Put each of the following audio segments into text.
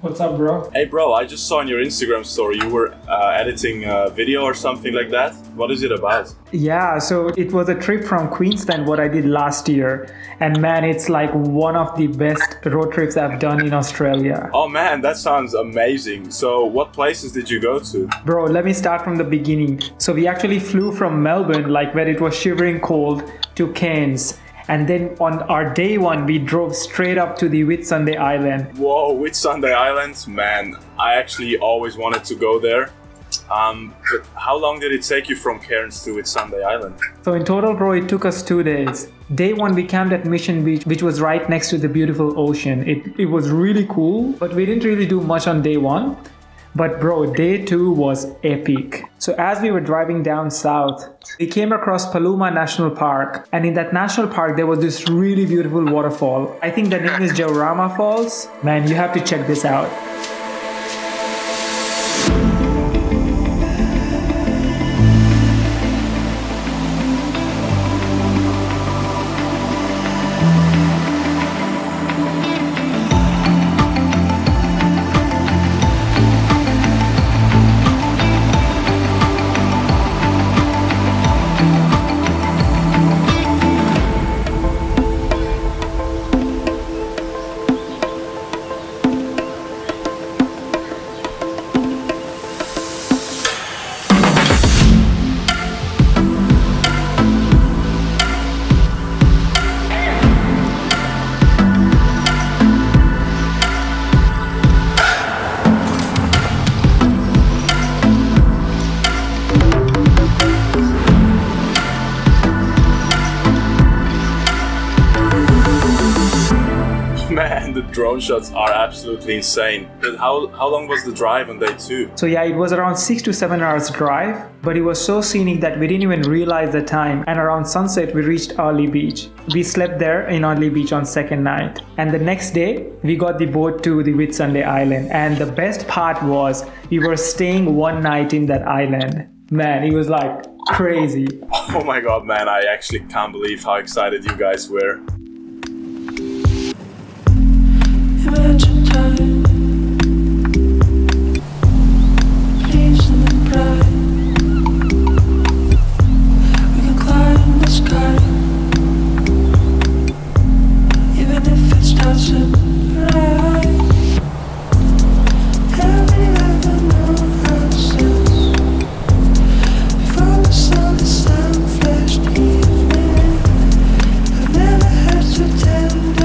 What's up, bro? Hey bro, I just saw on your Instagram story you were editing a video or something like that. What is it about? Yeah, so it was a trip from Queensland, what I did last year. And man, it's like one of the best road trips I've done in Australia. Oh man, that sounds amazing. So what places did you go to? Bro, let me start from the beginning. So we actually flew from Melbourne, like where it was shivering cold, to Cairns. And then on our day one, we drove straight up to the Whitsunday Island. Whoa, Whitsunday Islands? Man, I actually always wanted to go there. But how long did it take you from Cairns to Whitsunday Island? So in total, bro, it took us 2 days. Day one, we camped at Mission Beach, which was right next to the beautiful ocean. It was really cool, but we didn't really do much on day one. But bro, day two was epic. So as we were driving down south, we came across Paluma National Park. And in that national park, there was this really beautiful waterfall. I think the name is Jourama Falls. Man, you have to check this out. Man, the drone shots are absolutely insane. But how long was the drive on day two? So yeah, it was around 6 to 7 hours drive, but it was so scenic that we didn't even realize the time. And around sunset, we reached Airlie Beach. We slept there in Airlie Beach on second night. And the next day, we got the boat to the Whitsunday Island. And the best part was we were staying one night in that island. Man, it was like crazy. Oh my god, man, I actually can't believe how excited you guys were. Imagine time, peace and then pride. We can climb the sky, even if it's doesn't right. Every ever known ourselves before the sun is sun-flashed evening. I've never heard so tender.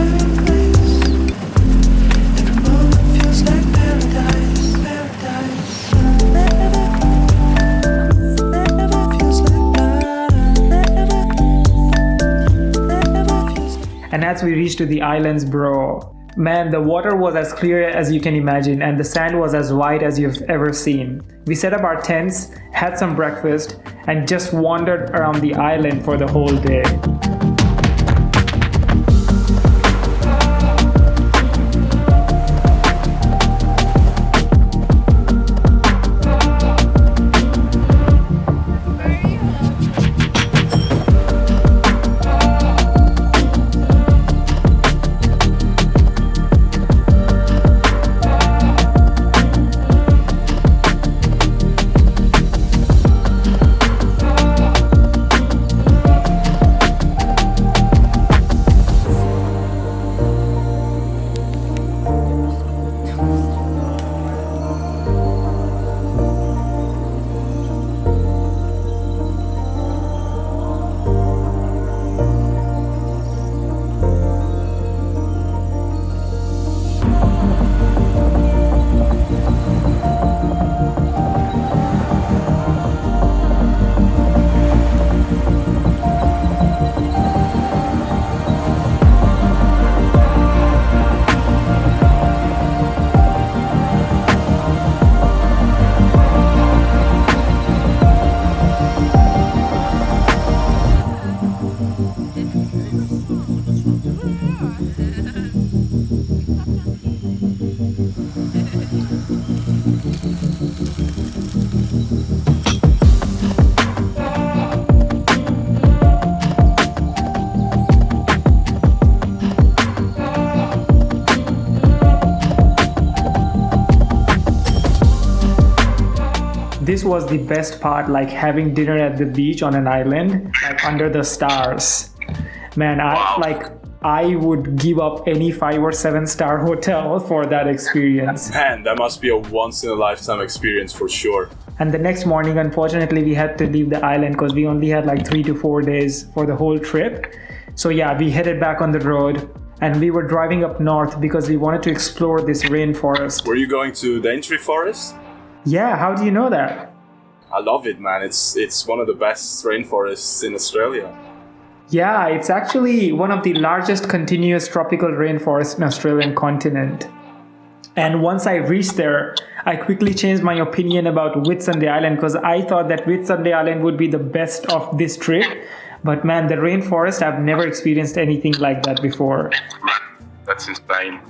And as we reached to the islands, bro, man, the water was as clear as you can imagine and the sand was as white as you've ever seen. We set up our tents, had some breakfast, and just wandered around the island for the whole day. this was the best part, like having dinner at the beach on an island, like under the stars. Man, I would give up any 5 or 7 star hotel for that experience. Man, that must be a once in a lifetime experience for sure. And the next morning, unfortunately, we had to leave the island because we only had like 3 to 4 days for the whole trip. So yeah, we headed back on the road and we were driving up north because we wanted to explore this rainforest. Were you going to Daintree Forest? Yeah, how do you know that? I love it, man. It's one of the best rainforests in Australia. Yeah, it's actually one of the largest continuous tropical rainforests in the Australian continent. And once I reached there, I quickly changed my opinion about Whitsunday Island because I thought that Whitsunday Island would be the best of this trip. But man, the rainforest, I've never experienced anything like that before. That's insane.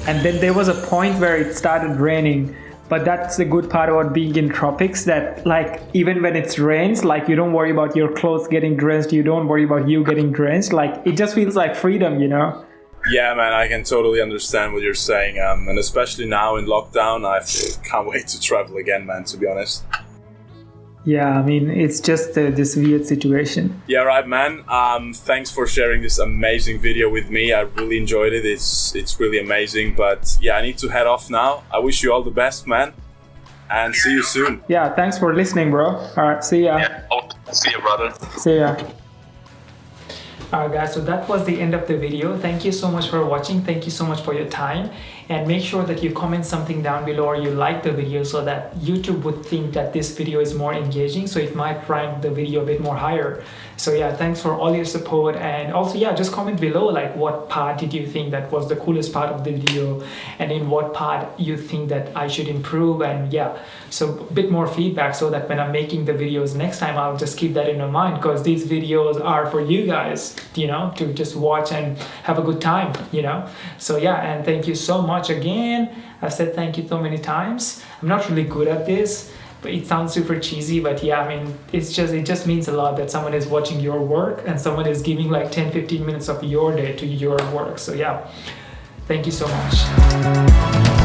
And then there was a point where it started raining. But that's the good part about being in tropics, that like even when it rains, like you don't worry about your clothes getting drenched, you don't worry about you getting drenched. Like it just feels like freedom, you know? Yeah, man, I can totally understand what you're saying. And especially now in lockdown, I can't wait to travel again, man, to be honest. Yeah, I mean, it's just this weird situation. Yeah, right, man. Thanks for sharing this amazing video with me. I really enjoyed it. It's really amazing. But yeah, I need to head off now. I wish you all the best, man. And see you soon. Yeah, thanks for listening, bro. All right, see ya. Yeah, see you, brother. See ya. Alright guys, so that was the end of the video. Thank you so much for watching. Thank you so much for your time. And make sure that you comment something down below or you like the video so that YouTube would think that this video is more engaging. So it might rank the video a bit more higher. So yeah, thanks for all your support. And also, yeah, just comment below like what part did you think that was the coolest part of the video and in what part you think that I should improve. And yeah, so a bit more feedback so that when I'm making the videos next time, I'll just keep that in my mind because these videos are for you guys, you know, to just watch and have a good time, you know. So yeah, and thank you so much again. I've said thank you so many times. I'm not really good at this, but it sounds super cheesy, but yeah, I mean, it just means a lot that someone is watching your work and someone is giving like 10-15 minutes of your day to your work. So yeah, thank you so much.